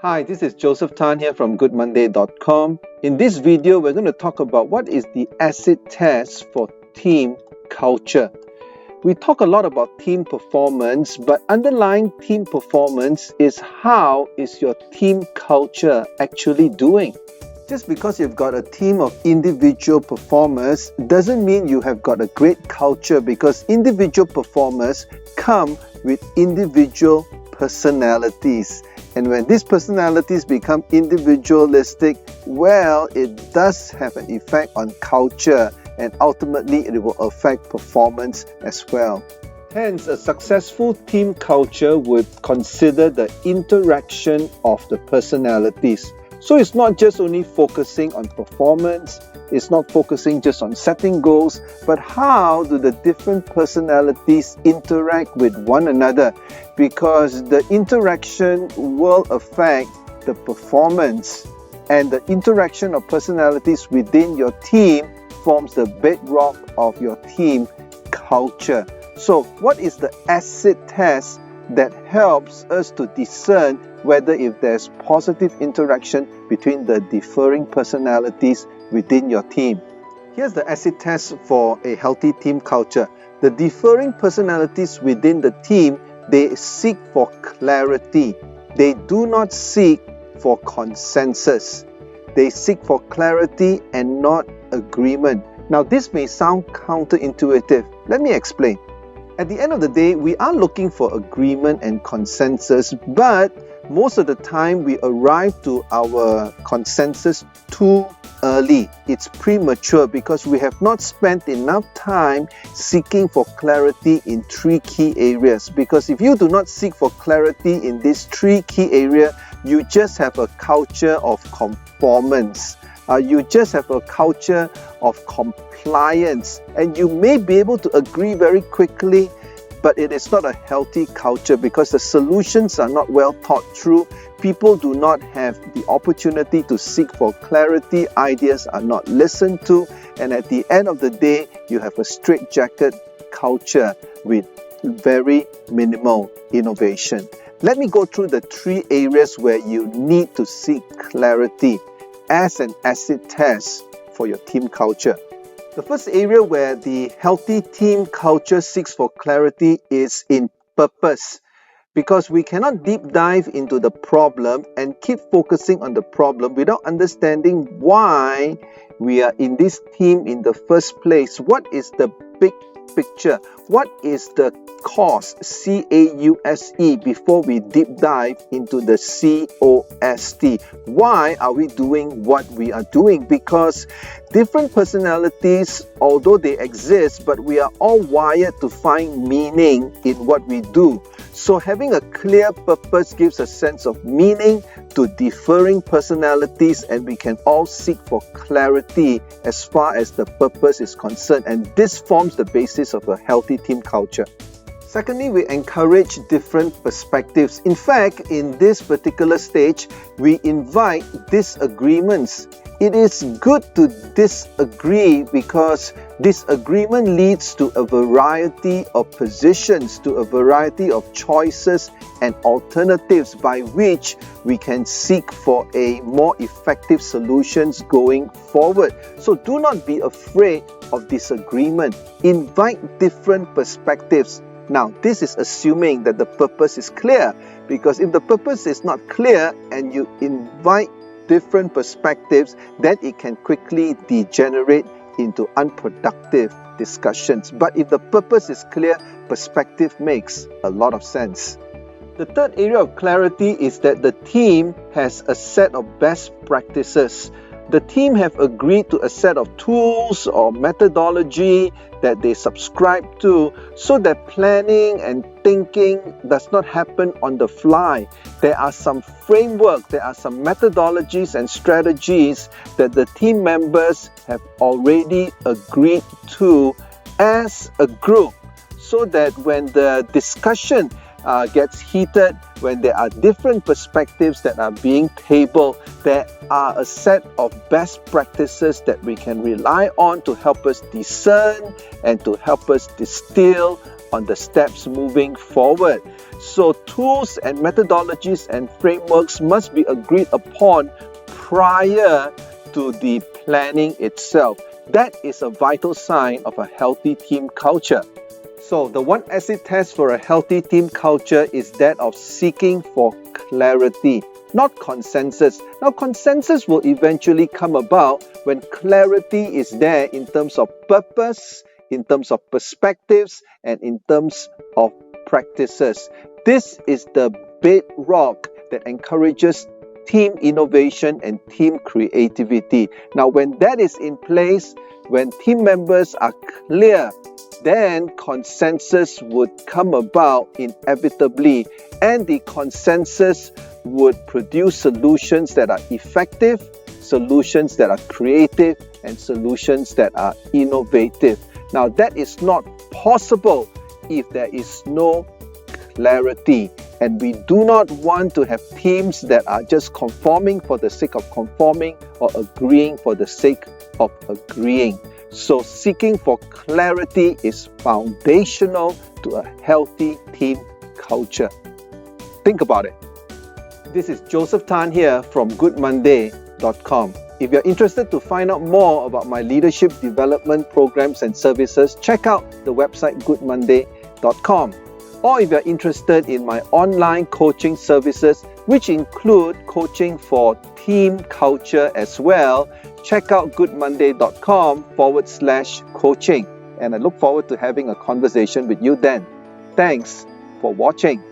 Hi, this is Joseph Tan here from GoodMonday.com. In this video, we're going to talk about what is the acid test for team culture. We talk a lot about team performance, but underlying team performance is how is your team culture actually doing. Just because you've got a team of individual performers doesn't mean you have got a great culture, because individual performers come with individual personalities. And when these personalities become individualistic, well, it does have an effect on culture, and ultimately it will affect performance as well. Hence, a successful team culture would consider the interaction of the personalities. So it's not just only focusing on performance, it's not focusing just on setting goals, but how do the different personalities interact with one another? Because the interaction will affect the performance, and the interaction of personalities within your team forms the bedrock of your team culture. So what is the acid test that helps us to discern whether if there's positive interaction between the differing personalities within your team? Here's the acid test for a healthy team culture. The differing personalities within the team, they seek for clarity. They do not seek for consensus. They seek for clarity and not agreement. Now, this may sound counterintuitive. Let me explain. At the end of the day, we are looking for agreement and consensus, but most of the time we arrive to our consensus too early. It's premature because we have not spent enough time seeking for clarity in three key areas. Because if you do not seek for clarity in these three key areas, you just have a culture of conformance. You just have a culture of compliance, and you may be able to agree very quickly, but it is not a healthy culture because the solutions are not well thought through. People do not have the opportunity to seek for clarity. Ideas are not listened to, and at the end of the day, you have a straitjacket culture with very minimal innovation. Let me go through the three areas where you need to seek clarity as an acid test for your team culture. The first area where the healthy team culture seeks for clarity is in purpose, because we cannot deep dive into the problem and keep focusing on the problem without understanding why we are in this team in the first place. What is the big picture? What is the cause, C-A-U-S-E, before we deep dive into the C-O-S-T? Why are we doing what we are doing? Because different personalities, although they exist, but we are all wired to find meaning in what we do. So having a clear purpose gives a sense of meaning to differing personalities, and we can all seek for clarity as far as the purpose is concerned, and this forms the basis of a healthy team culture. Secondly, we encourage different perspectives. In fact, in this particular stage, we invite disagreements. It is good to disagree because disagreement leads to a variety of positions, to a variety of choices and alternatives by which we can seek for a more effective solutions going forward. So do not be afraid of disagreement. Invite different perspectives. Now, this is assuming that the purpose is clear, because if the purpose is not clear and you invite different perspectives, then it can quickly degenerate into unproductive discussions. But if the purpose is clear, perspective makes a lot of sense. The third area of clarity is that the team has a set of best practices. The team have agreed to a set of tools or methodology that they subscribe to, so that planning and thinking does not happen on the fly. There are some framework, there are some methodologies and strategies that the team members have already agreed to as a group, so that when the discussion gets heated, when there are different perspectives that are being tabled, there are a set of best practices that we can rely on to help us discern and to help us distill on the steps moving forward. So tools and methodologies and frameworks must be agreed upon prior to the planning itself. That is a vital sign of a healthy team culture. So the one acid test for a healthy team culture is that of seeking for clarity, not consensus. Now, consensus will eventually come about when clarity is there in terms of purpose, in terms of perspectives, and in terms of practices. This is the bedrock that encourages team innovation and team creativity. Now, when that is in place, when team members are clear, then consensus would come about inevitably, and the consensus would produce solutions that are effective, solutions that are creative, and solutions that are innovative. Now, that is not possible if there is no clarity, and we do not want to have teams that are just conforming for the sake of conforming or agreeing for the sake of agreeing. So seeking for clarity is foundational to a healthy team culture. Think about it. This is Joseph Tan here from goodmonday.com. If you're interested to find out more about my leadership development programs and services, check out the website goodmonday.com. Or if you're interested in my online coaching services, which include coaching for team culture as well, check out goodmonday.com/coaching. And I look forward to having a conversation with you then. Thanks for watching.